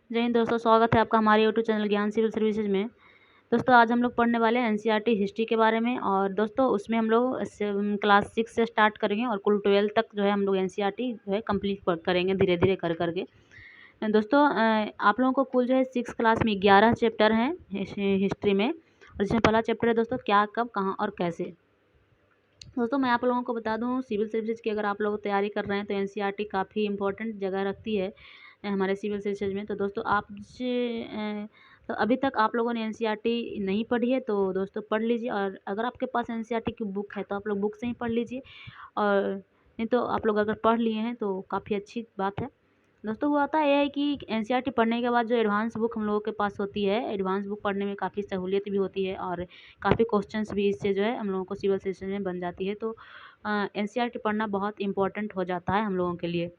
जय हिंद दोस्तों, स्वागत है आपका हमारे यूट्यूब चैनल ज्ञान सिविल सर्विसेज में। दोस्तों आज हम लोग पढ़ने वाले हैं एनसीईआरटी हिस्ट्री के बारे में। और दोस्तों उसमें हम लोग क्लास 6 से स्टार्ट करेंगे और कुल 12 तक जो है हम लोग एनसीईआरटी जो है कंप्लीट करेंगे धीरे धीरे कर करके। दोस्तों आप लोगों को कुल जो है 6 क्लास में 11 चैप्टर हैं हिस्ट्री में। और जिसमें पहला चैप्टर है दोस्तों क्या, कब, कहाँ और कैसे। दोस्तों मैं आप लोगों को बता दूं, सिविल सर्विसेज की अगर आप लोग तैयारी कर रहे हैं तो एनसीईआरटी काफ़ी इंपॉर्टेंट जगह रखती है हमारे सिविल सर्विसेज में। तो दोस्तों तो अभी तक आप लोगों ने एनसीईआरटी नहीं पढ़ी है तो दोस्तों पढ़ लीजिए। और अगर आपके पास एनसीईआरटी की बुक है तो आप लोग बुक से ही पढ़ लीजिए, और नहीं तो आप लोग अगर पढ़ लिए हैं तो काफ़ी अच्छी बात है। दोस्तों वो आता है कि एनसीईआरटी पढ़ने के बाद जो एडवांस बुक हम लोगों के पास होती है, एडवांस बुक पढ़ने में काफ़ी सहूलियत भी होती है और काफ़ी क्वेश्चंस भी इससे जो है हम लोगों को सिविल सर्विसेज में बन जाती है। तो एनसीईआरटी पढ़ना बहुत इंपॉर्टेंट हो जाता है हम लोगों के लिए।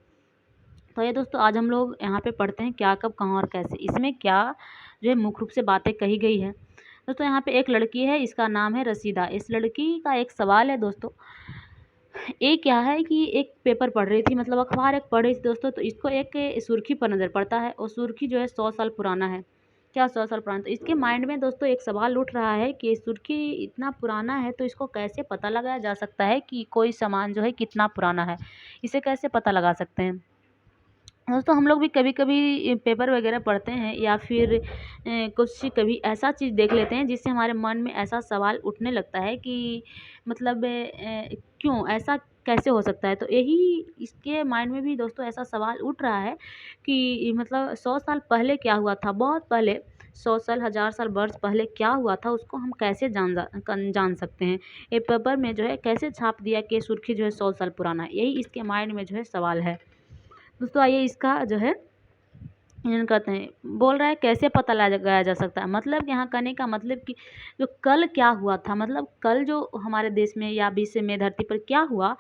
तो ये दोस्तों आज हम लोग यहाँ पे पढ़ते हैं क्या, कब, कहाँ और कैसे। इसमें क्या जो है मुख्य रूप से बातें कही गई है। दोस्तों यहाँ पे एक लड़की है, इसका नाम है रसीदा। इस लड़की का एक सवाल है दोस्तों। एक क्या है कि एक पेपर पढ़ रही थी, मतलब अखबार एक पढ़ रही थी दोस्तों, तो इसको एक सुर्खी पर नज़र पड़ता है और सुर्खी जो है 100 साल पुराना है। क्या 100 साल पुराना? तो इसके माइंड में दोस्तों एक सवाल उठ रहा है कि सुर्खी इतना पुराना है तो इसको कैसे पता लगाया जा सकता है कि कोई सामान जो है कितना पुराना है, इसे कैसे पता लगा सकते हैं। दोस्तों हम लोग भी कभी कभी पेपर वगैरह पढ़ते हैं या फिर कुछ कभी ऐसा चीज़ देख लेते हैं जिससे हमारे मन में ऐसा सवाल उठने लगता है कि मतलब क्यों ऐसा कैसे हो सकता है। तो यही इसके माइंड में भी दोस्तों ऐसा सवाल उठ रहा है कि मतलब 100 साल पहले क्या हुआ था, बहुत पहले 100 साल 1000 साल वर्ष पहले क्या हुआ था उसको हम कैसे जान सकते हैं। ये पेपर में जो है कैसे छाप दिया कि सुर्खी जो है 100 साल पुराना है, यही इसके माइंड में जो है सवाल है। दोस्तों आइए इसका जो है कहते हैं, बोल रहा है कैसे पता लगाया जा सकता है। मतलब यहाँ कहने का मतलब कि जो कल क्या हुआ था, मतलब कल जो हमारे देश में या विश्व में धरती पर क्या हुआ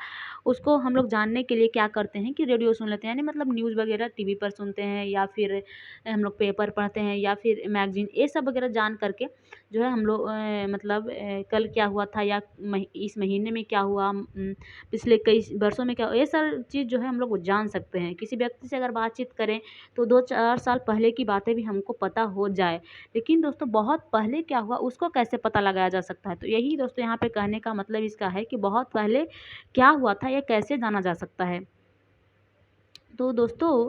उसको हम लोग जानने के लिए क्या करते हैं कि रेडियो सुन लेते हैं, यानी मतलब न्यूज़ वगैरह टीवी पर सुनते हैं या फिर हम लोग पेपर पढ़ते हैं या फिर मैगजीन, ये सब वगैरह जान करके जो है हम लोग मतलब कल क्या हुआ था या इस महीने में क्या हुआ, पिछले कई वर्षों में क्या हुआ, ये सब चीज़ जो है हम लोग जान सकते हैं। किसी व्यक्ति से अगर बातचीत करें तो 2-4 साल पहले की बातें भी हमको पता हो जाए, लेकिन दोस्तों बहुत पहले क्या हुआ उसको कैसे पता लगाया जा सकता है। तो यही दोस्तों यहाँ पे कहने का मतलब इसका है कि बहुत पहले क्या हुआ था ये कैसे जाना जा सकता है। तो दोस्तों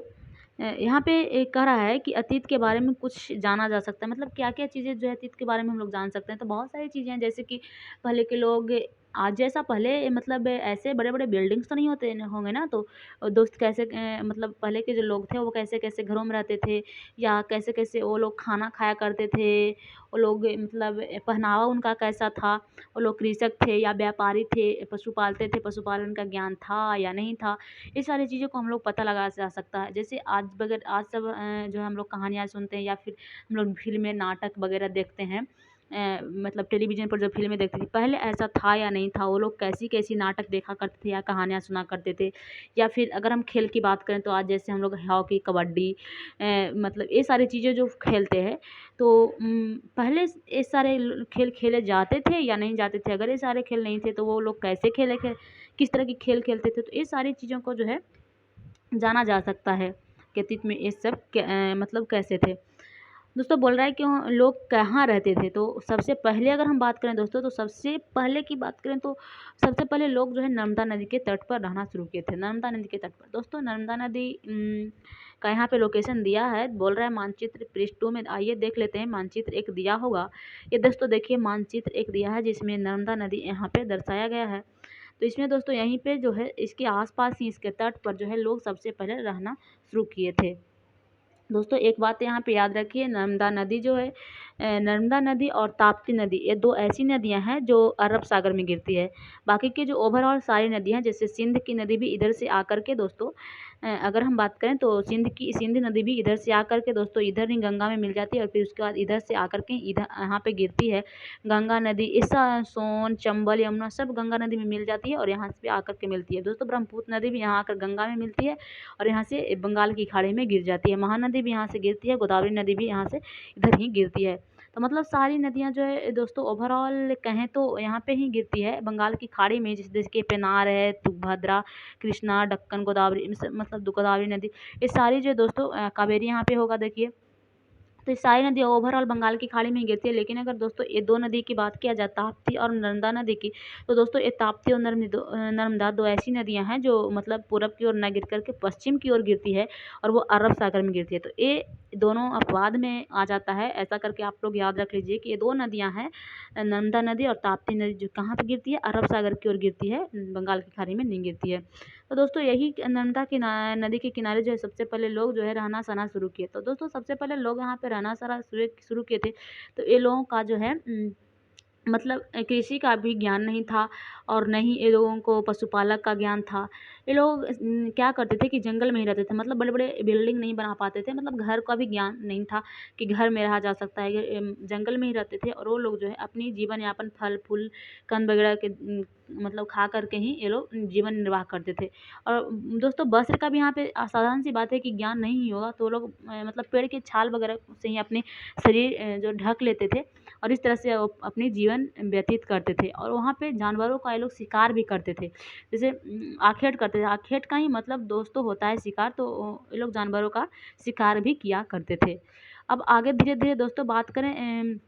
यहाँ पे एक कह रहा है कि अतीत के बारे में कुछ जाना जा सकता है, मतलब क्या क्या चीज़ें जो है अतीत के बारे में हम लोग जान सकते हैं। तो बहुत सारी चीज़ें हैं, जैसे कि पहले के लोग आज जैसा पहले मतलब ऐसे बड़े बड़े बिल्डिंग्स तो नहीं होते होंगे ना। तो दोस्त कैसे मतलब पहले के जो लोग थे वो कैसे कैसे घरों में रहते थे, या कैसे कैसे वो लोग खाना खाया करते थे, वो लोग मतलब पहनावा उनका कैसा था, वो लोग कृषक थे या व्यापारी थे, पशु पालते थे, पशुपालन का ज्ञान था या नहीं था, ये सारी चीज़ों को हम लोग पता लगा जा सकता है। जैसे आज बगैर आज सब जो है हम लोग कहानियाँ सुनते हैं या फिर हम लोग फिल्में नाटक वगैरह देखते हैं, मतलब टेलीविज़न पर जो फिल्में देखते थे पहले ऐसा था या नहीं था, वो लोग कैसी कैसी नाटक देखा करते थे या कहानियाँ सुना करते थे। या फिर अगर हम खेल की बात करें तो आज जैसे हम लोग हॉकी, कबड्डी, मतलब ये सारी चीज़ें जो खेलते हैं, तो पहले ये सारे खेल खेले जाते थे या नहीं जाते थे। अगर ये सारे खेल नहीं थे तो वो लोग कैसे खेले थे, किस तरह की खेल खेलते थे। तो ये सारी चीज़ों को जो है जाना जा सकता है कि अतीत में ये सब मतलब कैसे थे। दोस्तों बोल रहा है कि लोग कहाँ रहते थे। तो सबसे पहले अगर हम बात करें दोस्तों, तो सबसे पहले की बात करें तो सबसे पहले लोग जो है नर्मदा नदी के तट पर रहना शुरू किए थे। नर्मदा नदी के तट पर दोस्तों नर्मदा नदी का यहाँ पे लोकेशन दिया है, बोल रहा है मानचित्र पृष्ठ 2 में। आइए देख लेते हैं, मानचित्र एक दिया होगा। ये दोस्तों देखिए मानचित्र एक दिया है जिसमें नर्मदा नदी यहाँ पे दर्शाया गया है। तो इसमें दोस्तों यहीं पे जो है इसके आसपास ही इसके तट पर जो है लोग सबसे पहले रहना शुरू किए थे। दोस्तों एक बात यहाँ पे याद रखिए, नर्मदा नदी जो है नर्मदा नदी और ताप्ती नदी, ये दो ऐसी नदियाँ हैं जो अरब सागर में गिरती है। बाकी के जो ओवरऑल सारी नदियाँ, जैसे सिंध की नदी भी इधर से आकर के दोस्तों अगर हम बात करें तो सिंध नदी भी इधर से आकर के दोस्तों इधर ही गंगा में मिल जाती है, और फिर उसके बाद इधर से आकर के इधर यहाँ पे गिरती है गंगा नदी। ऐसा सोन, चंबल, यमुना सब गंगा नदी में मिल जाती है और यहाँ से आकर के मिलती है। दोस्तों ब्रह्मपुत्र नदी भी यहाँ आकर गंगा में मिलती है और यहाँ से बंगाल की खाड़ी में गिर जाती है। महानदी भी यहाँ से गिरती है, गोदावरी नदी भी यहाँ से इधर ही गिरती है। तो मतलब सारी नदियाँ जो है दोस्तों ओवरऑल कहें तो यहाँ पे ही गिरती है बंगाल की खाड़ी में, जैसे कि पेनार है, तुंगभद्रा, कृष्णा, दक्कन, गोदावरी, मतलब गोदावरी नदी, ये सारी जो है दोस्तों कावेरी यहाँ पे होगा देखिए, तो ये सारी नदी ओवरऑल बंगाल की खाड़ी में ही गिरती है। लेकिन अगर दोस्तों ये दो नदी की बात किया जाए, ताप्ती और नर्मदा नदी की, तो दोस्तों ये ताप्ती और नर्मदा दो ऐसी नदियां हैं जो मतलब पूरब की ओर न गिर करके पश्चिम की ओर गिरती है और वो अरब सागर में गिरती है। तो ये दोनों अपवाद में आ जाता है, ऐसा करके आप लोग याद रख लीजिए कि ये दो नदियां हैं, नर्मदा नदी और ताप्ती नदी, जो कहाँ पर गिरती है, अरब सागर की ओर गिरती है, बंगाल की खाड़ी में नहीं गिरती है। तो दोस्तों यही नर्मदा की नदी के किनारे जो है सबसे पहले लोग जो है रहना सहना शुरू किए। तो दोस्तों सबसे पहले लोग यहाँ पे रहना सहना शुरू किए थे। तो ये लोगों का जो है मतलब कृषि का भी ज्ञान नहीं था और न ही ये लोगों को पशुपालक का ज्ञान था। ये लोग क्या करते थे कि जंगल में ही रहते थे, मतलब बड़े बड़े बिल्डिंग नहीं बना पाते थे, मतलब घर का भी ज्ञान नहीं था कि घर में रहा जा सकता है। जंगल में ही रहते थे और वो लोग जो है अपनी जीवन यापन फल फूल कंद वगैरह के मतलब खा करके ही ये लोग जीवन निर्वाह करते थे। और दोस्तों वस्त्र का भी यहाँ पे साधारण सी बात है कि ज्ञान नहीं ही होगा, तो लोग मतलब पेड़ के छाल वगैरह से ही अपने शरीर जो ढक लेते थे और इस तरह से वो अपनी जीवन व्यतीत करते थे। और वहाँ पे जानवरों का ये लोग शिकार भी करते थे, जैसे आखेट करते थे। आखेट का ही मतलब दोस्तों होता है शिकार, तो ये लोग जानवरों का शिकार भी किया करते थे। अब आगे धीरे धीरे दोस्तों बात करें,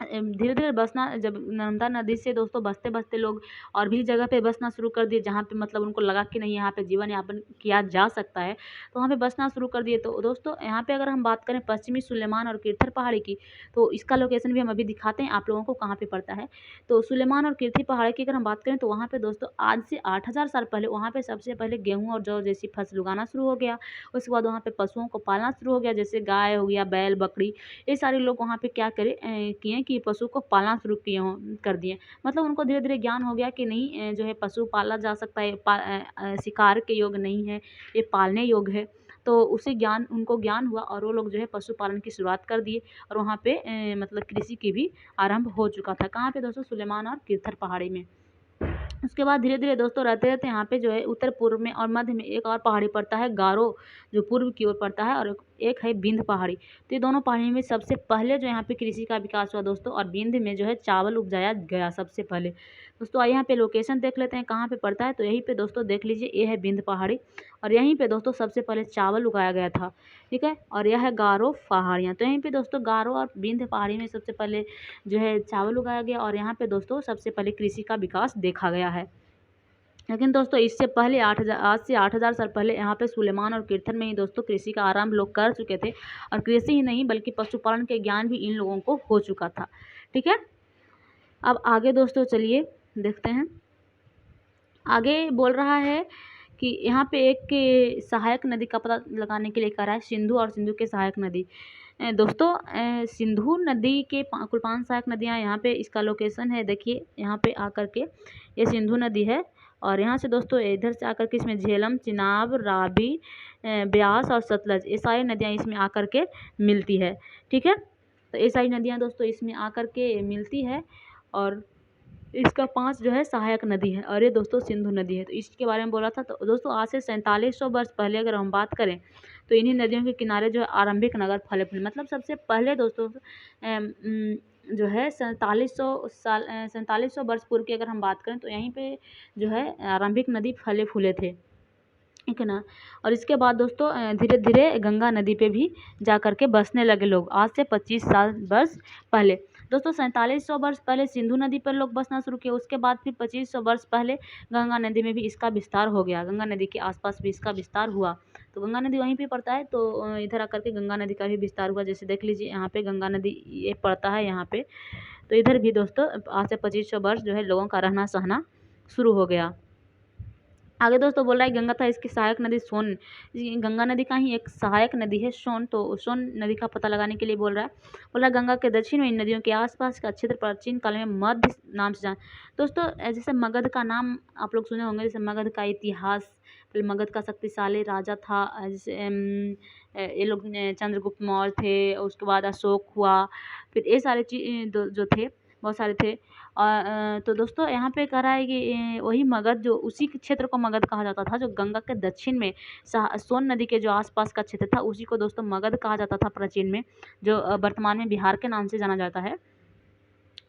धीरे धीरे बसना, जब नर्मदा नदी से दोस्तों बसते बसते लोग और भी जगह पे बसना शुरू कर दिए, जहाँ पे मतलब उनको लगा कि नहीं यहाँ पे जीवन यापन किया जा सकता है, तो वहाँ पे बसना शुरू कर दिए। तो दोस्तों यहाँ पे अगर हम बात करें पश्चिमी सुलेमान और किरथर पहाड़ी की, तो इसका लोकेशन भी हम अभी दिखाते हैं आप लोगों को कहाँ पे पड़ता है। तो सुलेमान और किरथी पहाड़ी की अगर हम बात करें, तो वहाँ पे दोस्तों आज से 8,000 साल पहले वहाँ पे सबसे पहले गेहूँ और जौ जैसी फसल उगाना शुरू हो गया। उसके बाद वहाँ पे पशुओं को पालना शुरू हो गया, जैसे गाय हो गया, बैल, बकरी। ये सारे लोग वहाँ पे क्या करे किए कि पशु को पालना शुरू किए हों कर दिए। मतलब उनको धीरे धीरे ज्ञान हो गया कि नहीं जो है पशु पाला जा सकता है, शिकार के योग्य नहीं है, ये पालने योग्य है। तो उसे ज्ञान उनको ज्ञान हुआ और वो लोग जो है पशुपालन की शुरुआत कर दिए और वहाँ पे मतलब कृषि की भी आरंभ हो चुका था। कहाँ पे दोस्तों? सुलेमान और किरथर पहाड़ी में। उसके बाद धीरे धीरे दोस्तों रहते रहते यहाँ पे जो है उत्तर पूर्व में और मध्य में एक और पहाड़ी पड़ता है, गारो, जो पूर्व की ओर पड़ता है, और एक है बिंद पहाड़ी। तो ये दोनों पहाड़ी में सबसे पहले जो यहाँ पे कृषि का विकास हुआ दोस्तों, और बिंद में जो है चावल उपजाया गया सबसे पहले। दोस्तों आइए यहाँ पे लोकेशन देख लेते हैं कहाँ पे पड़ता है। तो यहीं पे दोस्तों देख लीजिए, ये है बिंद पहाड़ी और यहीं पे दोस्तों सबसे पहले चावल उगाया गया था। ठीक है, और यह है गारो पहाड़ियाँ। तो यहीं पे दोस्तों गारो और बिंद पहाड़ी में सबसे पहले जो है चावल उगाया गया और यहाँ पे दोस्तों सबसे पहले कृषि का विकास देखा गया है। लेकिन दोस्तों इससे पहले आज से 8,000 साल पहले यहाँ पे सुलेमान और किरथन में ही दोस्तों कृषि का आरंभ लोग कर चुके थे। और कृषि ही नहीं बल्कि पशुपालन के ज्ञान भी इन लोगों को हो चुका था। ठीक है, अब आगे दोस्तों चलिए देखते हैं। आगे बोल रहा है कि यहाँ पे एक सहायक नदी का पता लगाने के लिए कह रहा है, सिंधु और सिंधु के सहायक नदी। दोस्तों सिंधु नदी के कुल 5 सहायक नदियाँ यहाँ पे, इसका लोकेशन है देखिए यहाँ पे आकर के, ये सिंधु नदी है और यहाँ से दोस्तों इधर से आकर के इसमें झेलम, चिनाब, रावी, ब्यास और सतलज, ये सारी नदियाँ इसमें आकर के मिलती है। ठीक है, तो ये सारी नदियाँ दोस्तों इसमें आकर के मिलती है और इसका 5 जो है सहायक नदी है और ये दोस्तों सिंधु नदी है। तो इसके बारे में बोला था। तो दोस्तों आज से 4700 वर्ष पहले अगर हम बात करें, तो इन्हीं नदियों के किनारे जो है आरंभिक नगर फले फूले, मतलब सबसे पहले दोस्तों जो है 4700 वर्ष पूर्व की अगर हम बात करें, तो यहीं पे जो है आरंभिक नदी फले फूले थे। ठीक है ना। और इसके बाद दोस्तों धीरे धीरे गंगा नदी पे भी जा कर के बसने लगे लोग, आज से 25 साल वर्ष पहले। दोस्तों 4700 वर्ष पहले सिंधु नदी पर लोग बसना शुरू किए, उसके बाद फिर 2500 वर्ष पहले गंगा नदी में भी इसका विस्तार हो गया, गंगा नदी के आसपास भी इसका विस्तार हुआ। तो गंगा नदी वहीं पे पड़ता है, तो इधर आकर के गंगा नदी का भी विस्तार हुआ। जैसे देख लीजिए यहाँ पे गंगा नदी ये पड़ता है यहाँ पे, तो इधर भी दोस्तों आज से 2500 वर्ष जो है लोगों का रहना सहना शुरू हो गया। आगे दोस्तों बोल रहा है गंगा था इसकी सहायक नदी सोन, गंगा नदी का ही एक सहायक नदी है सोन। तो सोन नदी का पता लगाने के लिए बोल रहा है, बोला गंगा के दक्षिण में इन नदियों के आसपास का क्षेत्र प्राचीन काल में मध्य नाम से जान। दोस्तों जैसे मगध का नाम आप लोग सुने होंगे, जैसे मगध का इतिहास, फिर मगध का शक्तिशाली राजा था, जैसे ये लोग चंद्रगुप्त मौर्य थे, उसके बाद अशोक हुआ, फिर ये सारे चीज जो थे बहुत सारे थे। और तो दोस्तों यहाँ पे कह रहा है कि वही मगध, जो उसी के क्षेत्र को मगध कहा जाता था, जो गंगा के दक्षिण में सोन नदी के जो आसपास का क्षेत्र था उसी को दोस्तों मगध कहा जाता था प्राचीन में, जो वर्तमान में बिहार के नाम से जाना जाता है।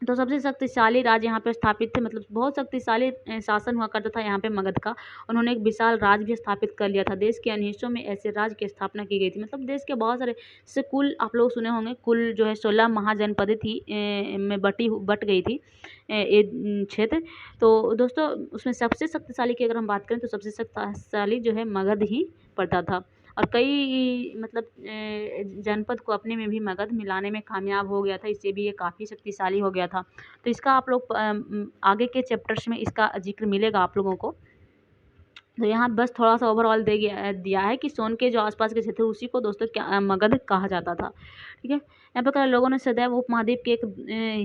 तो सबसे शक्तिशाली राज्य यहाँ पे स्थापित थे, मतलब बहुत शक्तिशाली शासन हुआ करता था यहाँ पे मगध का। उन्होंने एक विशाल राज भी स्थापित कर लिया था। देश के अन्य हिस्सों में ऐसे राज्य की स्थापना की गई थी। मतलब देश के बहुत सारे, जैसे कुल आप लोग सुने होंगे, कुल जो है 16 महाजनपदें थी, में बट गई थी ये क्षेत्र। तो दोस्तों उसमें सबसे शक्तिशाली की अगर हम बात करें तो सबसे शक्तिशाली जो है मगध ही पड़ता था। और कई मतलब जनपद को अपने में भी मगध मिलाने में कामयाब हो गया था, इससे भी ये काफ़ी शक्तिशाली हो गया था। तो इसका आप लोग आगे के चैप्टर्स में इसका जिक्र मिलेगा आप लोगों को। तो यहाँ बस थोड़ा सा ओवरऑल दिया है कि सोन के जो आसपास के क्षेत्र उसी को दोस्तों क्या मगध कहा जाता था। ठीक है, यहाँ पर कई लोगों ने सदैव उपमहाद्वीप के एक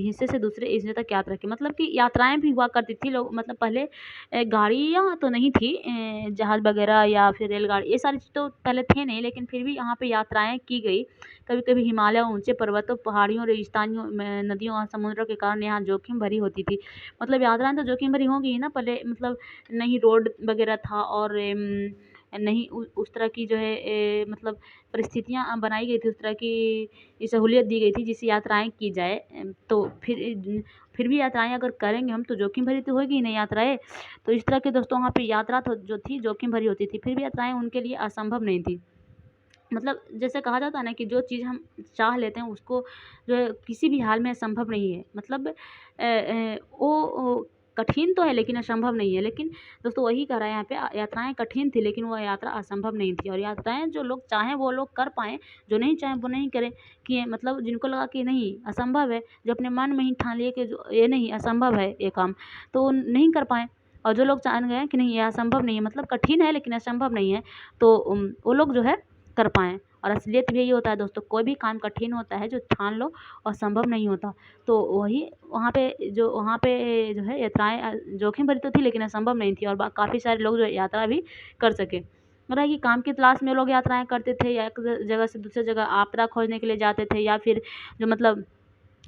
हिस्से से दूसरे हिस्से तक यात्रा की, मतलब कि यात्राएं भी हुआ करती थी। लोग मतलब पहले गाड़ियाँ तो नहीं थी, जहाज़ वगैरह या फिर रेलगाड़ी, ये सारी चीज़ तो पहले थे नहीं, लेकिन फिर भी यहाँ पे यात्राएं की गई। कभी कभी हिमालय, ऊंचे पर्वतों, पहाड़ियों, रेगिस्तानियों, नदियों और समुद्रों के कारण यहाँ जोखिम भरी होती थी। मतलब यात्राएं तो जोखिम भरी होंगी ही ना, पहले मतलब नहीं रोड वगैरह था और नहीं उस तरह की जो है मतलब परिस्थितियाँ बनाई गई थी, उस तरह की सहूलियत दी गई थी जिससे यात्राएं की जाए। तो फिर भी यात्राएं अगर करेंगे हम तो जोखिम भरी तो होगी ही नहीं यात्राएं। तो इस तरह के दोस्तों वहाँ पे यात्रा तो जो थी जोखिम भरी होती थी, फिर भी यात्राएं उनके लिए असंभव नहीं थी। मतलब जैसे कहा जाता है ना कि जो चीज़ हम चाह लेते हैं उसको जो है किसी भी हाल में असंभव नहीं है। मतलब वो कठिन तो है लेकिन असंभव नहीं है। लेकिन दोस्तों वही कह रहा है यहाँ पे, यात्राएं कठिन थी लेकिन वो यात्रा असंभव नहीं थी। और यात्राएं जो लोग चाहें वो लोग कर पाएँ, जो नहीं चाहें वो नहीं करें। कि मतलब जिनको लगा कि नहीं असंभव है, जो अपने मन में ही ठान लिए कि जो ये नहीं असंभव है ये काम, तो वो नहीं कर पाएँ। और जो लोग जान गए कि नहीं ये असंभव नहीं है, मतलब कठिन है लेकिन असंभव नहीं है, तो वो लोग जो है कर पाएँ। और असलियत भी यही होता है दोस्तों, कोई भी काम कठिन होता है जो ठान लो और संभव नहीं होता। तो वही वहाँ पे जो है यात्राएँ जोखिम भरी तो थी लेकिन असंभव नहीं थी, और काफ़ी सारे लोग जो है यात्रा भी कर सके। मतलब कि काम की तलाश में लोग यात्राएँ करते थे, या एक जगह से दूसरी जगह आपदा खोजने के लिए जाते थे, या फिर जो मतलब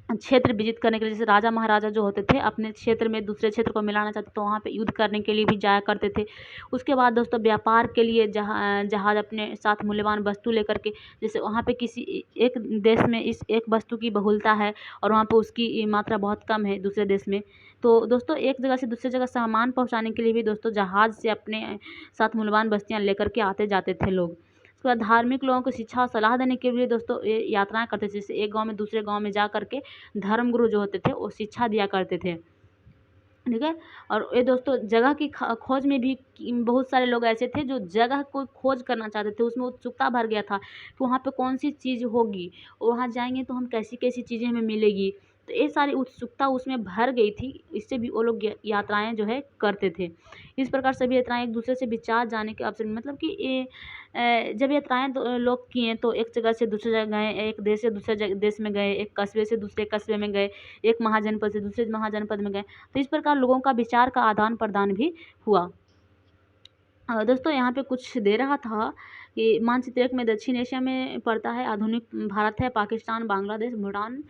क्षेत्र विजित करने के लिए, जैसे राजा महाराजा जो होते थे अपने क्षेत्र में दूसरे क्षेत्र को मिलाना चाहते तो वहाँ पे युद्ध करने के लिए भी जाया करते थे। उसके बाद दोस्तों व्यापार के लिए जहाज़ अपने साथ मूल्यवान वस्तु लेकर के, जैसे वहाँ पे किसी एक देश में इस एक वस्तु की बहुलता है और वहाँ पे उसकी मात्रा बहुत कम है दूसरे देश में, तो दोस्तों एक जगह से दूसरी जगह सामान पहुँचाने के लिए भी दोस्तों जहाज़ से अपने साथ मूल्यवान वस्तुएँ लेकर के आते जाते थे लोग। उसके बाद धार्मिक लोगों को शिक्षा और सलाह देने के लिए दोस्तों ये यात्राएँ करते थे। जैसे एक गाँव में दूसरे गाँव में जा कर के धर्मगुरु जो होते थे वो शिक्षा दिया करते थे। ठीक है, और ये दोस्तों जगह की खोज में भी बहुत सारे लोग ऐसे थे जो जगह को खोज करना चाहते थे, उसमें उत्सुकता भर गया था कि वहाँ पे कौन सी चीज़ होगी, वहाँ जाएंगे तो हम कैसी कैसी चीज़ें हमें मिलेगी। तो ये सारी उत्सुकता उसमें भर गई थी, इससे भी वो लोग यात्राएं जो है करते थे। इस प्रकार सभी यात्राएं एक दूसरे से विचार जाने के अवसर, मतलब कि ये जब यात्राएं लोग किए तो एक जगह से दूसरी जगह गए, एक देश से दूसरे देश में गए, एक कस्बे से दूसरे कस्बे में गए, एक महाजनपद से दूसरे महाजनपद में गए। तो इस प्रकार लोगों का विचार का आदान प्रदान भी हुआ। दोस्तों यहाँ पे कुछ दे रहा था कि मानचित्र एक में दक्षिण एशिया में पड़ता है, आधुनिक भारत है, पाकिस्तान, बांग्लादेश, भूटान,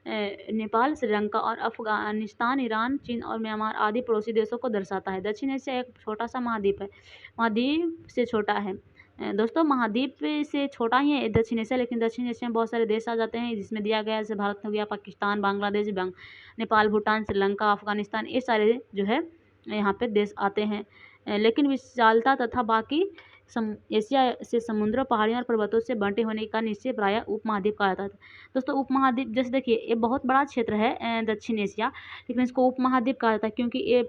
नेपाल, श्रीलंका और अफगानिस्तान, ईरान, चीन और म्यांमार आदि पड़ोसी देशों को दर्शाता है। दक्षिण एशिया एक छोटा सा महाद्वीप है, महाद्वीप से छोटा है। दोस्तों महाद्वीप से छोटा ही है दक्षिण एशिया, लेकिन दक्षिण एशिया में बहुत सारे देश आ जाते हैं जिसमें दिया गया है, जैसे भारत हो गया, पाकिस्तान, बांग्लादेश, नेपाल, भूटान, श्रीलंका, अफगानिस्तान, ये सारे जो है यहाँ पे देश आते हैं। लेकिन विशालता तथा बाकी एशिया से समुद्रों, पहाड़ियों और पर्वतों से बंटे होने का निश्चय प्रायः उपमहाद्वीप कहा जाता है। दोस्तों उपमहाद्वीप जैसे देखिए ये बहुत बड़ा क्षेत्र है दक्षिण एशिया, लेकिन इसको उपमहाद्वीप कहा जाता है क्योंकि ये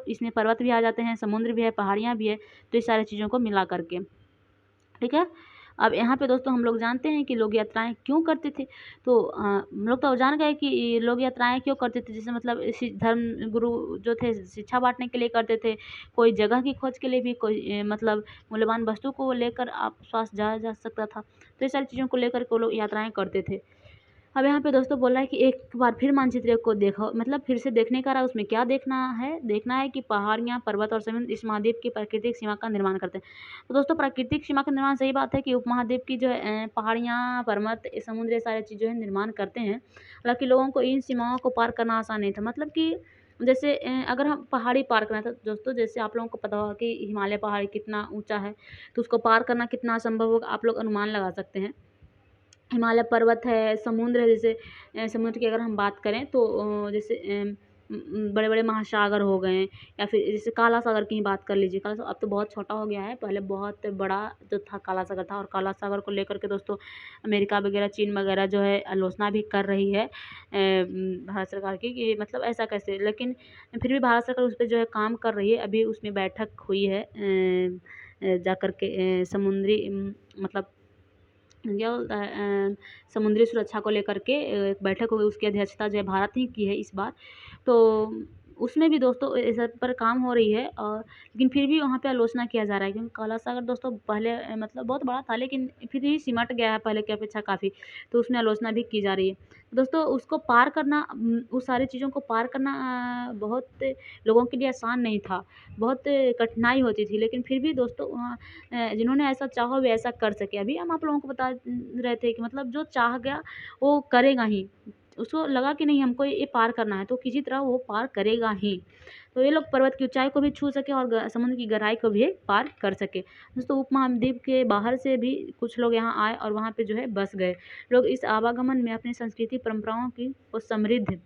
इसमें पर्वत भी आ जाते हैं, समुद्र भी है, पहाड़ियाँ भी है, तो ये सारी चीज़ों को मिला करके। ठीक है, अब यहाँ पे दोस्तों हम लोग जानते हैं कि लोग यात्राएं क्यों करते थे। तो हम लोग तो जान गए कि लोग यात्राएं क्यों करते थे, जैसे मतलब धर्म गुरु जो थे शिक्षा बांटने के लिए करते थे, कोई जगह की खोज के लिए भी, कोई मतलब मूल्यवान वस्तु को लेकर आप पास जाया जा सकता था, तो ये सारी चीज़ों को लेकर के लोग यात्राएं करते थे। अब यहाँ पे दोस्तों बोल रहा है कि एक बार फिर मानचित्र को देखो, मतलब फिर से देखने का रहा, उसमें क्या देखना है कि पहाड़ियाँ, पर्वत और समुद्र इस महाद्वीप की प्राकृतिक सीमा का निर्माण करते हैं। तो दोस्तों प्राकृतिक सीमा का निर्माण, सही बात है कि उपमहाद्वीप की जो है पहाड़ियाँ, पर्वत, समुद्र, ये सारी चीज़ जो है निर्माण करते हैं। हालांकि लोगों को इन सीमाओं को पार करना आसान नहीं था, मतलब कि जैसे अगर हम पहाड़ी पार करना था दोस्तों, जैसे आप लोगों को पता होगा कि हिमालय पहाड़ी कितना ऊंचा है, तो उसको पार करना कितना असंभव होगा, आप लोग अनुमान लगा सकते हैं। हिमालय पर्वत है, समुद्र है, जैसे समुद्र की अगर हम बात करें तो जैसे बड़े बड़े महासागर हो गए, या फिर जैसे काला सागर की ही बात कर लीजिए। काला सागर अब तो बहुत छोटा हो गया है, पहले बहुत बड़ा जो था काला सागर था, और काला सागर को लेकर के दोस्तों अमेरिका वगैरह, चीन वगैरह जो है आलोचना भी कर रही है भारत सरकार की, कि मतलब ऐसा कैसे। लेकिन फिर भी भारत सरकार उस पर जो है काम कर रही है। अभी उसमें बैठक हुई है जा कर के समुद्री मतलब क्या बोलता है समुद्री सुरक्षा को लेकर के एक बैठक हुई, उसकी अध्यक्षता जो है भारत ही की है इस बार। तो उसमें भी दोस्तों इस पर काम हो रही है, और लेकिन फिर भी वहाँ पे आलोचना किया जा रहा है, क्योंकि काला सागर दोस्तों पहले मतलब बहुत बड़ा था, लेकिन फिर भी सिमट गया है पहले की अपेक्षा काफ़ी, तो उसमें आलोचना भी की जा रही है। दोस्तों उसको पार करना, उस सारी चीज़ों को पार करना बहुत लोगों के लिए आसान नहीं था, बहुत कठिनाई होती थी, लेकिन फिर भी दोस्तों जिन्होंने ऐसा चाहा वे ऐसा कर सके। अभी हम आप लोगों को बता रहे थे कि मतलब जो चाह गया वो करेगा ही, उसको लगा कि नहीं हमको ये पार करना है, तो किसी तरह वो पार करेगा ही। तो ये लोग पर्वत की ऊंचाई को भी छू सके और समुद्र की गहराई को भी पार कर सके। दोस्तों उपमहाद्वीप के बाहर से भी कुछ लोग यहाँ आए और वहाँ पे जो है बस गए। लोग इस आवागमन में अपनी संस्कृति परंपराओं की को समृद्ध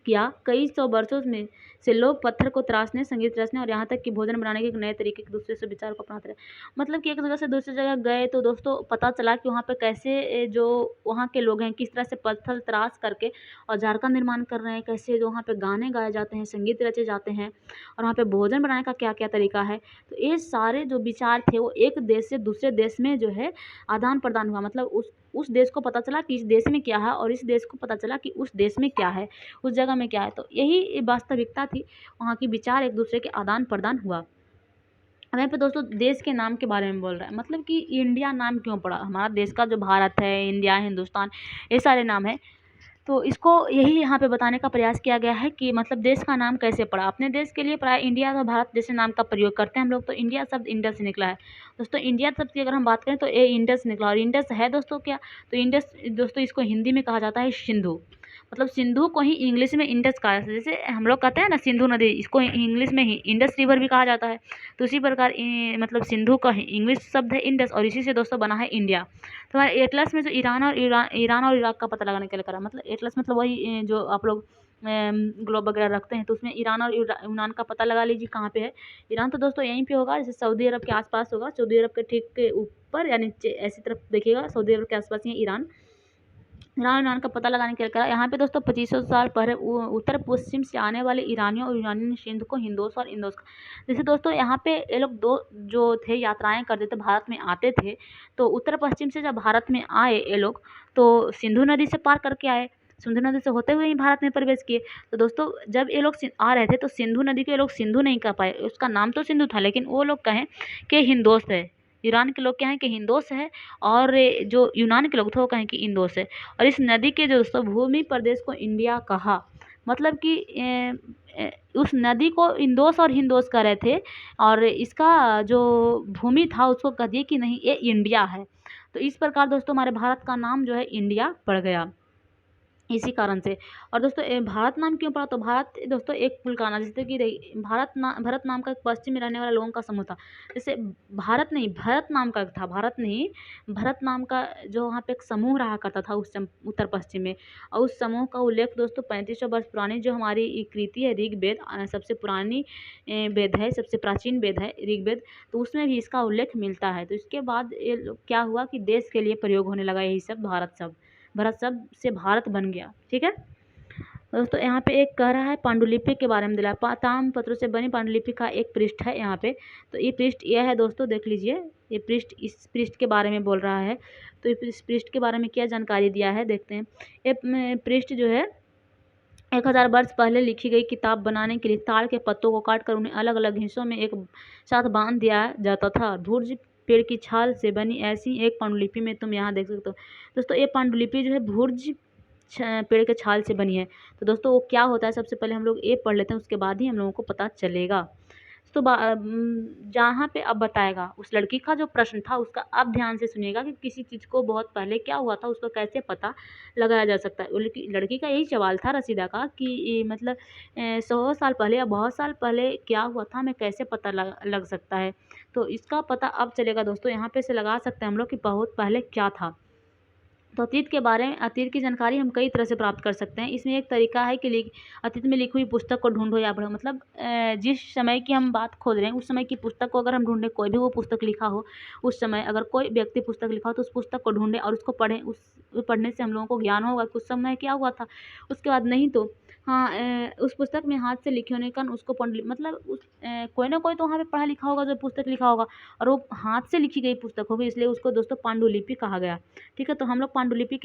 किया। कई सौ वर्षों में से लोग पत्थर को तराशने, संगीत रचने और यहाँ तक कि भोजन बनाने के एक नए तरीके के दूसरे से विचार को अपनाते रहे। मतलब कि एक जगह से दूसरी जगह गए तो दोस्तों पता चला कि वहाँ पे कैसे जो वहाँ के लोग हैं किस तरह से पत्थर तराश करके औजार का निर्माण कर रहे हैं, कैसे जो वहाँ पे गाने गाए जाते हैं, संगीत रचे जाते हैं, और वहाँ पे भोजन बनाने का क्या क्या तरीका है। तो ये सारे जो विचार थे वो एक देश से दूसरे देश में जो है आदान प्रदान हुआ। मतलब उस देश को पता चला कि इस देश में क्या है, और इस देश को पता चला कि उस देश में क्या है, उस जगह में क्या है। तो यही वास्तविकता थी, वहाँ की विचार एक दूसरे के आदान प्रदान हुआ। अब यहाँ पे दोस्तों देश के नाम के बारे में बोल रहा है, मतलब कि इंडिया नाम क्यों पड़ा। हमारा देश का जो भारत है, इंडिया, हिंदुस्तान, ये सारे नाम है। तो इसको यही यहाँ पे बताने का प्रयास किया गया है कि मतलब देश का नाम कैसे पड़ा। अपने देश के लिए प्राय इंडिया और भारत जैसे नाम का प्रयोग करते हैं हम लोग। तो इंडिया शब्द इंडस से निकला है दोस्तों। इंडिया शब्द की अगर हम बात करें तो ये इंडस से निकला, और इंडस है दोस्तों क्या, तो इंडस दोस्तों इसको हिंदी में कहा जाता है सिंधु। मतलब सिंधु को ही इंग्लिश में इंडस कहा जाता है। जैसे हम लोग कहते हैं ना सिंधु नदी, इसको इंग्लिश में ही इंडस रिवर भी कहा जाता है। तो उसी प्रकार मतलब सिंधु का इंग्लिश शब्द है इंडस, और इसी से दोस्तों बना है इंडिया। तो हमारे एटलस में जो ईरान और इराक का पता लगाने के लिए करा, मतलब एटलस मतलब वही जो आप लोग ग्लोब वगैरह रखते हैं, तो उसमें ईरान और यूनान का पता लगा लीजिए कहाँ पे है। ईरान तो दोस्तों यहीं पे होगा, जैसे सऊदी अरब के आसपास होगा, सऊदी अरब के ठीक के ऊपर या नीचे ऐसी तरफ देखिएगा, सऊदी अरब के आसपास ही ईरान। ईरान का पता लगाने के लिए करा। यहाँ पे दोस्तों 2500 साल पहले उत्तर पश्चिम से आने वाले ईरानियों और यूनानियों ने सिंध को हिंदोस और इंदोस, जैसे दोस्तों यहाँ पे ये लोग दो जो थे यात्राएं करते थे, भारत में आते थे। तो उत्तर पश्चिम से जब भारत में आए ये लोग, तो सिंधु नदी से पार करके आए, सिंधु नदी से होते हुए ही भारत में प्रवेश किए। तो दोस्तों जब ये लोग आ रहे थे तो सिंधु नदी को ये लोग सिंधु नहीं कह पाए, उसका नाम तो सिंधु था, लेकिन वो लोग कहें कि हिंदोस है। ईरान के लोग क्या हैं कि हिंदोस है, और जो यूनान के लोग थे वो कहें कि इंदोस है। और इस नदी के जो दोस्तों भूमि प्रदेश को इंडिया कहा, मतलब कि उस नदी को इंदोस और हिंदोस कह रहे थे, और इसका जो भूमि था उसको कह दिए कि नहीं ये इंडिया है। तो इस प्रकार दोस्तों हमारे भारत का नाम जो है इंडिया पड़ गया इसी कारण से। और दोस्तों भारत नाम क्यों पड़ा, तो भारत दोस्तों एक कुल का नाम, जैसे कि भरत नाम का एक पश्चिम में रहने वाला लोगों का समूह था। जैसे भारत नहीं, भरत नाम का था, भारत नहीं, भरत नाम का जो वहाँ पे एक समूह रहा करता था उस उत्तर पश्चिम में। और उस समूह का उल्लेख दोस्तों 3500 वर्ष पुरानी जो हमारी कृति है ऋग्वेद, सबसे पुरानी वेद है, सबसे प्राचीन वेद है ऋग्वेद, तो उसमें भी इसका उल्लेख मिलता है। तो इसके बाद ये क्या हुआ कि देश के लिए प्रयोग होने लगा यही शब्द भारत शब्द, भरत शब्द से भारत बन गया। ठीक है दोस्तों, यहाँ पे एक कह रहा है पांडुलिपि के बारे में दिला, ताम्रपत्रों से बनी पांडुलिपि का एक पृष्ठ है यहाँ पे। तो ये पृष्ठ यह है दोस्तों, देख लीजिए ये पृष्ठ, इस पृष्ठ के बारे में बोल रहा है। तो इस पृष्ठ के बारे में क्या जानकारी दिया है देखते हैं। ये पृष्ठ जो है 1000 वर्ष पहले लिखी गई किताब बनाने के लिए ताड़ के पत्तों को काटकर उन्हें अलग अलग हिस्सों में एक साथ बांध दिया जाता था। भुर्ज पेड़ की छाल से बनी ऐसी एक पांडुलिपि में तुम यहाँ देख सकते हो। दोस्तों ये पांडुलिपि जो है भुर्ज पेड़ के छाल से बनी है। तो दोस्तों वो क्या होता है, सबसे पहले हम लोग ये पढ़ लेते हैं, उसके बाद ही हम लोगों को पता चलेगा। तो जहाँ पे अब बताएगा उस लड़की का जो प्रश्न था उसका, अब ध्यान से सुनिएगा कि किसी चीज़ को बहुत पहले क्या हुआ था उसको कैसे पता लगाया जा सकता है। लड़की का यही सवाल था रसीदा का कि मतलब 100 साल पहले या बहुत साल पहले क्या हुआ था, हमें कैसे पता लग सकता है। तो इसका पता अब चलेगा दोस्तों, यहाँ पे से लगा सकते हैं हम लोग कि बहुत पहले क्या था। तो अतीत की जानकारी हम कई तरह से प्राप्त कर सकते हैं। इसमें एक तरीका है कि अतीत में लिखी हुई पुस्तक को ढूँढो या पढ़ो। मतलब जिस समय की हम बात खोज रहे हैं, उस समय की पुस्तक को अगर हम ढूँढें, कोई भी वो पुस्तक लिखा हो, उस समय अगर कोई व्यक्ति पुस्तक लिखा हो तो उस पुस्तक को ढूँढें और उसको पढ़ें। उस पढ़ने से हम लोगों को ज्ञान होगा कि उस समय क्या हुआ था। उसके बाद नहीं तो हाँ, उस पुस्तक में हाथ से लिखे होने के कारण उसको पढ़ मतलब कोई ना कोई तो वहाँ पे पढ़ा लिखा होगा जो पुस्तक लिखा होगा, और वो हाथ से लिखी गई पुस्तक होगी, इसलिए उसको दोस्तों पांडुलिपि कहा गया। ठीक है, तो हम लोग पांडुलिपि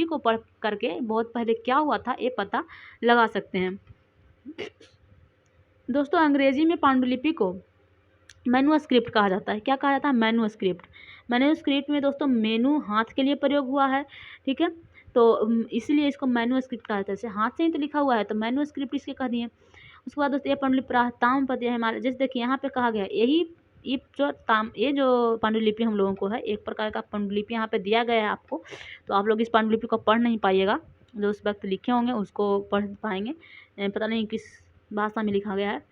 को पढ़ करके बहुत पहले क्या हुआ था ये पता लगा सकते हैं। दोस्तों अंग्रेजी में पांडुलिपि को मैन्युस्क्रिप्ट कहा जाता है। क्या कहा जाता है? मैन्युस्क्रिप्ट। मैन्युस्क्रिप्ट में दोस्तों मेनू हाथ के लिए प्रयोग हुआ है। ठीक है, तो इसलिए इसको मैन्युस्क्रिप्ट कहा जाता है। जैसे हाथ से ही तो लिखा हुआ है तो मैन्युस्क्रिप्ट इसके कह दिए। उसके बाद दोस्तों ये पांडुलिपि ताम्रपत्र है हमारे, जैसे देखिए यहाँ पे कहा गया यही ये जो पांडुलिपि हम लोगों को है, एक प्रकार का पांडुलिपि यहाँ पे दिया गया है आपको। तो आप लोग इस पांडुलिपि को पढ़ नहीं पाइएगा, जो उस वक्त लिखे होंगे उसको पढ़ पाएंगे। पता नहीं किस भाषा में लिखा गया है।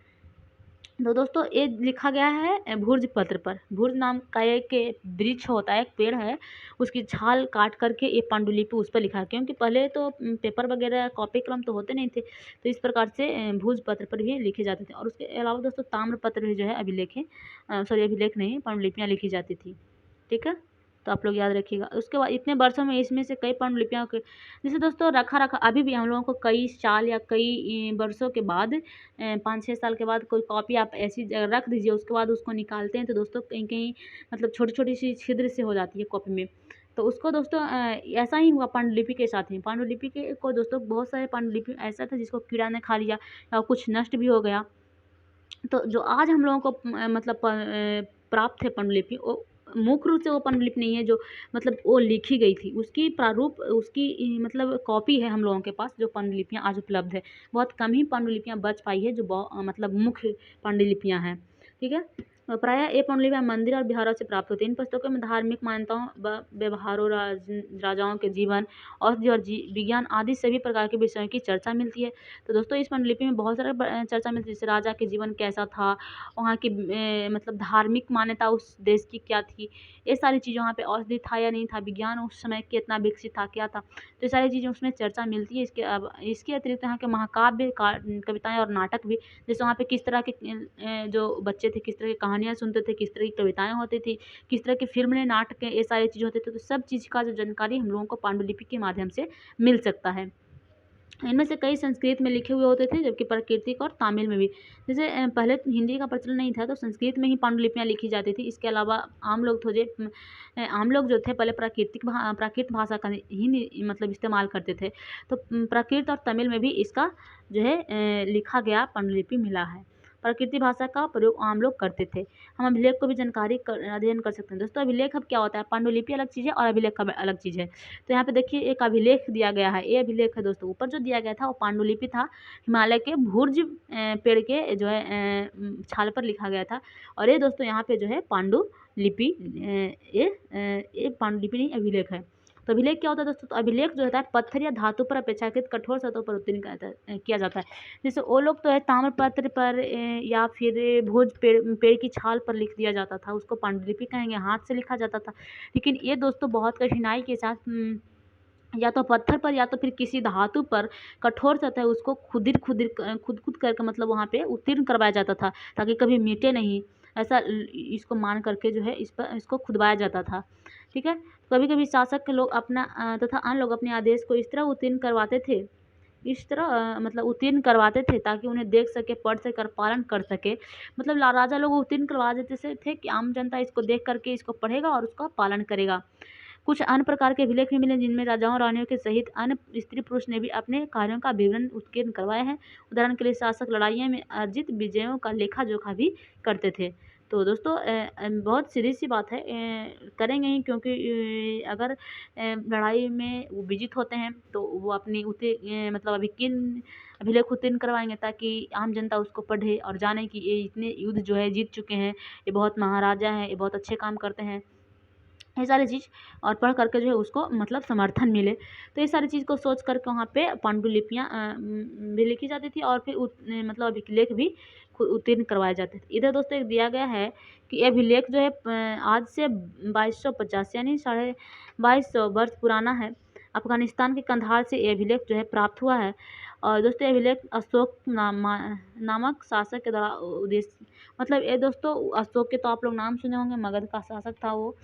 तो दोस्तों ये लिखा गया है भुर्ज पत्र पर। भुर्ज नाम का एक वृक्ष होता है, एक पेड़ है, उसकी छाल काट करके ये पांडुलिपि उस पर लिखा है। क्योंकि पहले तो पेपर वगैरह कॉपी कलम तो होते नहीं थे, तो इस प्रकार से भुज पत्र पर भी लिखे जाते थे। और उसके अलावा दोस्तों ताम्र पत्र भी जो है अभिलेख नहीं, पांडुलिपियाँ लिखी जाती थी। ठीक है, तो आप लोग याद रखिएगा। उसके बाद इतने वर्षों में इसमें से कई पांडुलिपियाँ के जैसे दोस्तों रखा अभी भी हम लोगों को कई साल या कई वर्षों के बाद 5-6 साल के बाद कोई कॉपी आप ऐसी जगह रख दीजिए, उसके बाद उसको निकालते हैं तो दोस्तों कहीं कहीं मतलब छोटी छोटी सी छिद्र से हो जाती है कॉपी में। तो उसको दोस्तों ऐसा ही हुआ पांडुलिपि के साथ ही। पांडुलिपि के को दोस्तों बहुत सारे पांडुलिपि ऐसा था जिसको कीड़ा ने खा लिया या कुछ नष्ट भी हो गया। तो जो आज हम लोगों को मतलब प्राप्त है पांडुलिपि, वो मुख्य रूप से वो पांडुलिपि नहीं है जो मतलब वो लिखी गई थी, उसकी प्रारूप उसकी मतलब कॉपी है हम लोगों के पास, जो पांडुलिपियाँ आज उपलब्ध है। बहुत कम ही पांडुलिपियाँ बच पाई है जो मतलब मुख्य पांडुलिपियाँ हैं। ठीक है, प्रायः ये पांडुलिपियाँ मंदिर और बिहारों से प्राप्त होती है। इन पुस्तकों में धार्मिक मान्यताओं व्यवहारों राजाओं के जीवन औषधि और विज्ञान आदि सभी प्रकार के विषयों की चर्चा मिलती है। तो दोस्तों इस पांडुलिपि में बहुत सारा चर्चा मिलती है, जैसे राजा के जीवन कैसा था, वहाँ की मतलब धार्मिक मान्यता उस देश की क्या थी, ये सारी चीज़ें, वहाँ पे औषधि था या नहीं था, विज्ञान उस समय कितना विकसित था क्या था, तो ये सारी चीज़ें उसमें चर्चा मिलती है। इसके अतिरिक्त यहाँ के महाकाव्य कविताएँ और नाटक भी, जैसे वहाँ पे किस तरह के जो बच्चे थे किस तरह की कहानियाँ सुनते थे, किस तरह की कविताएँ होती थी, किस तरह की फिल्में नाटक ये सारी चीज़ें होती थी, तो सब चीज़ का जो जानकारी हम लोगों को पांडुलिपि के माध्यम से मिल सकता है। इनमें से कई संस्कृत में लिखे हुए होते थे, जबकि प्राकृतिक और तमिल में भी। जैसे पहले तो हिंदी का प्रचलन नहीं था तो संस्कृत में ही पांडुलिपियाँ लिखी जाती थी। इसके अलावा आम लोग जो थे पहले प्राकृत भाषा का ही मतलब इस्तेमाल करते थे। तो प्राकृत और तमिल में भी इसका जो है लिखा गया पांडुलिपि मिला है। प्राकृतिक भाषा का प्रयोग आम लोग करते थे। हम अभिलेख को भी अध्ययन कर सकते हैं। दोस्तों अभिलेख अब क्या होता है, पांडुलिपि अलग चीज़ है और अभिलेख अलग चीज़ है। तो यहाँ पे देखिए एक अभिलेख दिया गया है, ये अभिलेख है दोस्तों। ऊपर जो दिया गया था वो पांडुलिपि था, हिमालय के भुर्ज पेड़ के जो है छाल पर लिखा गया था। और ये दोस्तों यहाँ पे जो है पांडुलिपि ये पांडुलिपि नहीं अभिलेख है। तो अभिलेख क्या होता है दोस्तों, तो अभिलेख जो होता है पत्थर या धातु पर अपेक्षाकृत कठोर सतहों पर उत्तीर्ण किया जाता है। जैसे वो लोग तो है ताम्रपत्र पर या फिर भोज पेड़ की छाल पर लिख दिया जाता था, उसको पांडुलिपि कहेंगे, हाथ से लिखा जाता था। लेकिन ये दोस्तों बहुत कठिनाई के साथ या तो पत्थर पर या तो फिर किसी धातु पर कठोर सतह उसको खुद करके मतलब वहाँ पे उत्तीर्ण करवाया जाता था, ताकि कभी मिटे नहीं, ऐसा इसको मान करके जो है इसको खुदवाया जाता था। ठीक है, कभी कभी शासक के लोग अपना तथा अन्य लोग अपने आदेश को इस तरह उत्तीर्ण करवाते थे, मतलब उत्तीर्ण करवाते थे ताकि उन्हें देख सके, पढ़ सके और पालन कर सके। मतलब राजा लोग उत्तीर्ण करवा देते थे कि आम जनता इसको देख करके इसको पढ़ेगा और उसका पालन करेगा। कुछ अन्य प्रकार के अभिलेख भी मिले जिनमें राजाओं रानियों के सहित अन्य स्त्री पुरुष ने भी अपने कार्यों का विवरण उत्कीर्ण करवाए हैं। उदाहरण के लिए शासक लड़ाइयों में अर्जित विजयों का लेखा जोखा भी करते थे। तो दोस्तों बहुत सीधी सी बात है, करेंगे ही, क्योंकि अगर लड़ाई में वो विजित होते हैं तो वो अपनी मतलब अभी किन अभिलेख उत्तीर्ण करवाएंगे ताकि आम जनता उसको पढ़े और जाने कि ये इतने युद्ध जो है जीत चुके हैं, ये बहुत महाराजा हैं, ये बहुत अच्छे काम करते हैं। ये सारी चीज़ और पढ़ करके जो है उसको मतलब समर्थन मिले। तो ये सारी चीज़ को सोच करके वहाँ पे पांडुलिपियाँ भी लिखी जाती थी और फिर मतलब अभिलेख भी उत्तीर्ण करवाए जाते थे। इधर दोस्तों एक दिया गया है कि ये अभिलेख जो है आज से 2250 यानी 2250 वर्ष पुराना है। अफ़गानिस्तान के कंधार से ये अभिलेख जो है प्राप्त हुआ है और दोस्तों ये अभिलेख अशोक नामक शासक के द्वारा उद्देश्य मतलब ये दोस्तों अशोक के तो आप लोग नाम सुने होंगे, मगध का शासक था वो।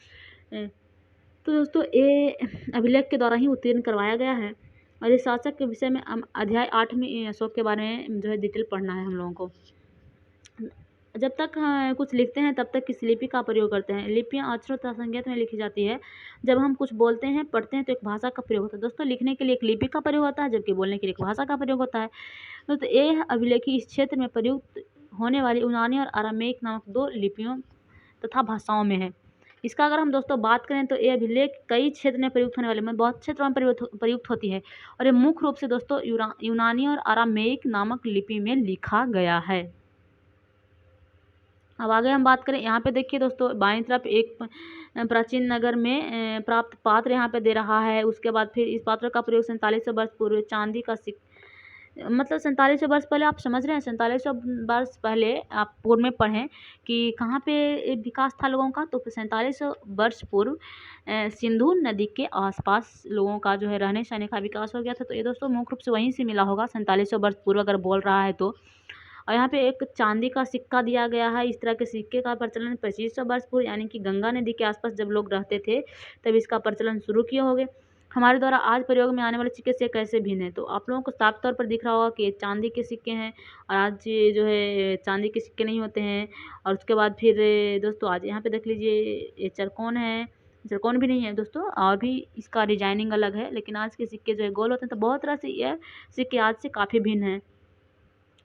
तो दोस्तों ये अभिलेख के द्वारा ही उत्तीर्ण करवाया गया है और इस शासक के विषय में हम अध्याय 8 में अशोक के बारे में जो है डिटेल पढ़ना है हम लोगों को। जब तक कुछ लिखते हैं तब तक किस लिपि का प्रयोग करते हैं। लिपियाँ अक्षरों तथा संकेत में लिखी जाती है। जब हम कुछ बोलते हैं पढ़ते हैं तो एक भाषा का प्रयोग होता है। दोस्तों लिखने के लिए एक लिपि का प्रयोग होता है जबकि बोलने के लिए एक भाषा का प्रयोग होता है। दोस्तों ये अभिलेखी इस क्षेत्र में प्रयुक्त होने वाली यूनानी और अरामेइक नामक 2 लिपियों तथा भाषाओं में है। इसका अगर हम दोस्तों बात करें तो ये अभिलेख कई क्षेत्र में प्रयुक्त होने वाले में बहुत क्षेत्रों में प्रयुक्त होती है और ये मुख्य रूप से दोस्तों यूनानी और अरामेइक नामक लिपि में लिखा गया है। अब आगे हम बात करें, यहाँ पे देखिए दोस्तों बाईं तरफ एक प्राचीन नगर में प्राप्त पात्र यहाँ पे दे रहा है। उसके बाद फिर इस पात्र का प्रयोग 4700 वर्ष पूर्व चांदी का मतलब 4700 वर्ष पहले आप समझ रहे हैं, 4700 वर्ष पहले आप पूर्व में पढ़ें कि कहाँ पे विकास था लोगों का, तो 4700 वर्ष पूर्व सिंधु नदी के आसपास लोगों का जो है रहने सहने का विकास हो गया था। तो ये दोस्तों मुख्य रूप से वहीं से मिला होगा 4700 वर्ष पूर्व अगर बोल रहा है तो। और यहाँ पे एक चांदी का सिक्का दिया गया है। इस तरह के सिक्के का प्रचलन 2500 वर्ष पूर्व यानी कि गंगा नदी के आसपास जब लोग रहते थे तब इसका प्रचलन शुरू किए होंगे। हमारे द्वारा आज प्रयोग में आने वाले सिक्के से कैसे भिन्न है, तो आप लोगों को साफ तौर पर दिख रहा होगा कि ये चांदी के सिक्के हैं और आज ये जो है चांदी के सिक्के नहीं होते हैं। और उसके बाद फिर दोस्तों आज यहाँ पे देख लीजिए ये चरकोन है, चरकोन भी नहीं है दोस्तों और भी इसका डिजाइनिंग अलग है, लेकिन आज के सिक्के जो है गोल होते हैं। तो बहुत तरह से यह सिक्के आज से काफ़ी भिन्न हैं।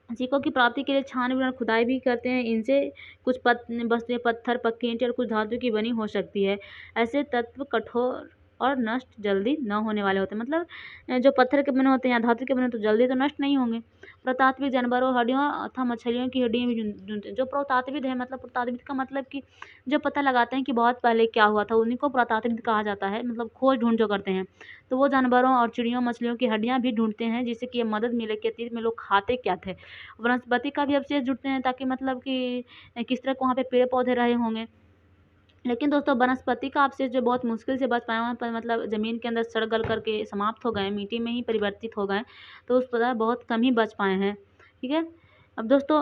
सिक्कों की प्राप्ति के लिए छानबीन और खुदाई भी करते हैं। इनसे कुछ वस्तुएं पत्थर, पक्की ईंटें और कुछ धातु की बनी हो सकती है। ऐसे तत्व कठोर और नष्ट जल्दी न होने वाले होते हैं। मतलब जो पत्थर के बने होते हैं या धातु के बने तो जल्दी तो नष्ट नहीं होंगे। पुरातात्विक जानवरों, हड्डियों तथा मछलियों की हड्डियाँ भी ढूंढते हैं। जो पुरातात्विक है मतलब पुरातात्विक का मतलब कि जो पता लगाते हैं कि बहुत पहले क्या हुआ था, उन्हीं को पुरातात्विक कहा जाता है। मतलब खोज ढूंढ जो करते हैं, तो वो जानवरों और चिड़ियों मछलियों की हड्डियाँ भी ढूंढते हैं जिससे कि ये मदद मिले कि अतीत में लोग खाते क्या थे। वनस्पति का भी अवशेष जुड़ते हैं ताकि मतलब कि किस तरह के वहाँ पे पेड़ पौधे रहे होंगे। लेकिन दोस्तों वनस्पति का अवशेष जो बहुत मुश्किल से बच पाए वहाँ पर, मतलब ज़मीन के अंदर सड़ गल करके समाप्त हो गए, मिट्टी में ही परिवर्तित हो गए, तो उस पर बहुत कम ही बच पाए हैं। ठीक है। अब दोस्तों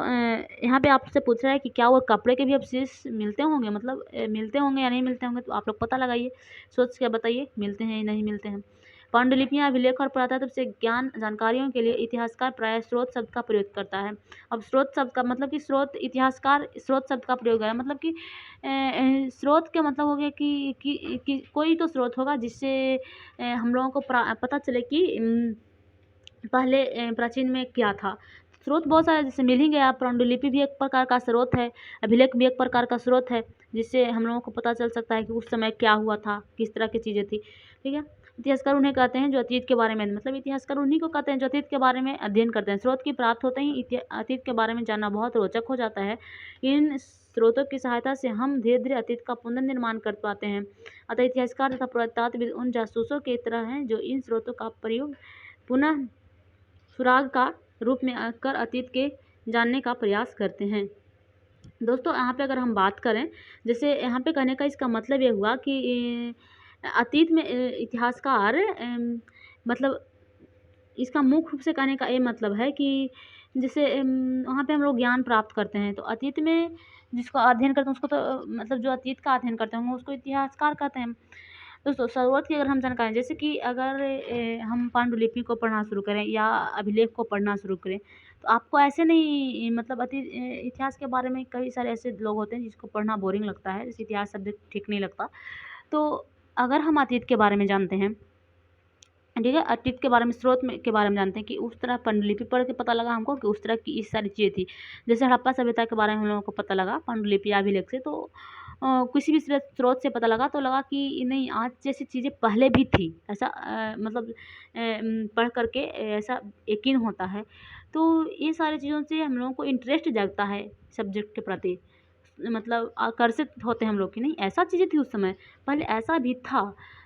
यहाँ पे आपसे पूछ रहा है कि क्या वो कपड़े के भी अवशेष मिलते होंगे, मतलब मिलते होंगे या नहीं मिलते होंगे, तो आप लोग पता लगाइए, सोच के बताइए मिलते हैं या नहीं मिलते हैं। पांडुलिपियाँ, अभिलेख और पुरातत्व से ज्ञान जानकारियों के लिए इतिहासकार प्रायः स्रोत शब्द का प्रयोग करता है। अब स्रोत शब्द का मतलब कि स्रोत, इतिहासकार स्रोत शब्द का प्रयोग है मतलब कि स्रोत का मतलब हो गया कि कोई तो स्रोत होगा जिससे हम लोगों को पता चले कि पहले प्राचीन में क्या था। स्रोत बहुत सारे जैसे मिल ही गया। पांडुलिपि भी एक प्रकार का स्रोत है, अभिलेख भी एक प्रकार का स्रोत है जिससे हम लोगों को पता चल सकता है कि उस समय क्या हुआ था, किस तरह की चीज़ें थी। ठीक है। इतिहासकार उन्हें कहते हैं जो अतीत के बारे में, मतलब इतिहासकार उन्हीं को कहते हैं जो अतीत के बारे में अध्ययन करते हैं। स्रोत की प्राप्त होते ही अतीत के बारे में जानना बहुत रोचक हो जाता है। इन स्रोतों की सहायता से हम धीरे धीरे अतीत का पुनर्निर्माण कर पाते हैं। अतः इतिहासकार तथा पुरातत्वविद उन जासूसों की तरह हैं जो इन स्रोतों का प्रयोग पुनः सुराग का रूप में कर अतीत के जानने का प्रयास करते हैं। दोस्तों यहाँ पे अगर हम बात करें, जैसे यहाँ पे कहने का इसका मतलब ये हुआ कि अतीत में इतिहासकार मतलब इसका मुख्य रूप से कहने का ये मतलब है कि जैसे वहाँ पे हम लोग ज्ञान प्राप्त करते हैं, तो अतीत में जिसको अध्ययन करते हैं उसको तो मतलब जो अतीत का अध्ययन करते होंगे उसको इतिहासकार कहते हैं। दोस्तों शुरुआत की अगर हम जानकारी, जैसे कि अगर हम पांडुलिपि को पढ़ना शुरू करें या अभिलेख को पढ़ना शुरू करें, तो आपको ऐसे नहीं मतलब इतिहास के बारे में कई सारे ऐसे लोग होते हैं जिसको पढ़ना बोरिंग लगता है, जैसे इतिहास सब्जेक्ट ठीक नहीं लगता। तो अगर हम अतीत के बारे में जानते हैं, ठीक है, अतीत के बारे में स्रोत में के बारे में जानते हैं कि उस तरह पांडुलिपि पढ़ के पता लगा हमको कि उस तरह की इस सारी चीज़ें थी। जैसे हड़प्पा सभ्यता के बारे में हम लोगों को पता लगा पांडुलिपि या अभिलेख से, तो किसी भी स्रोत से पता लगा तो लगा कि नहीं आज जैसी चीज़ें पहले भी थी, ऐसा मतलब पढ़ करके ऐसा यकीन होता है। तो ये सारी चीज़ों से हम लोगों को इंटरेस्ट जगता है सब्जेक्ट के प्रति। मतलब आकर्षित होते हैं हम लोग कि नहीं ऐसा चीज़ें थी उस समय, पहले ऐसा भी था।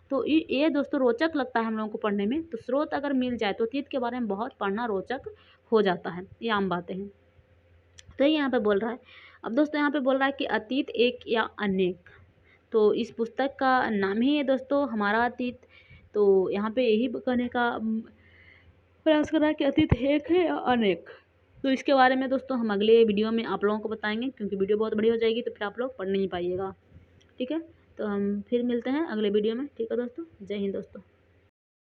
तो ये दोस्तों रोचक लगता है हम लोगों को पढ़ने में। तो स्रोत अगर मिल जाए तो अतीत के बारे में बहुत पढ़ना रोचक हो जाता है, ये आम बातें हैं। तो ये यहाँ पे बोल रहा है। अब दोस्तों यहाँ पे बोल रहा है कि अतीत एक या अनेक। तो इस पुस्तक का नाम ही है दोस्तों हमारा अतीत। तो यहाँ पे यही कहने का प्रयास कर रहा है कि अतीत एक है या अनेक। तो इसके बारे में दोस्तों हम अगले वीडियो में आप लोगों को बताएंगे, क्योंकि वीडियो बहुत बड़ी हो जाएगी तो फिर आप लोग पढ़ नहीं पाइएगा। ठीक है, तो हम फिर मिलते हैं अगले वीडियो में। ठीक है दोस्तों, जय हिंद दोस्तों।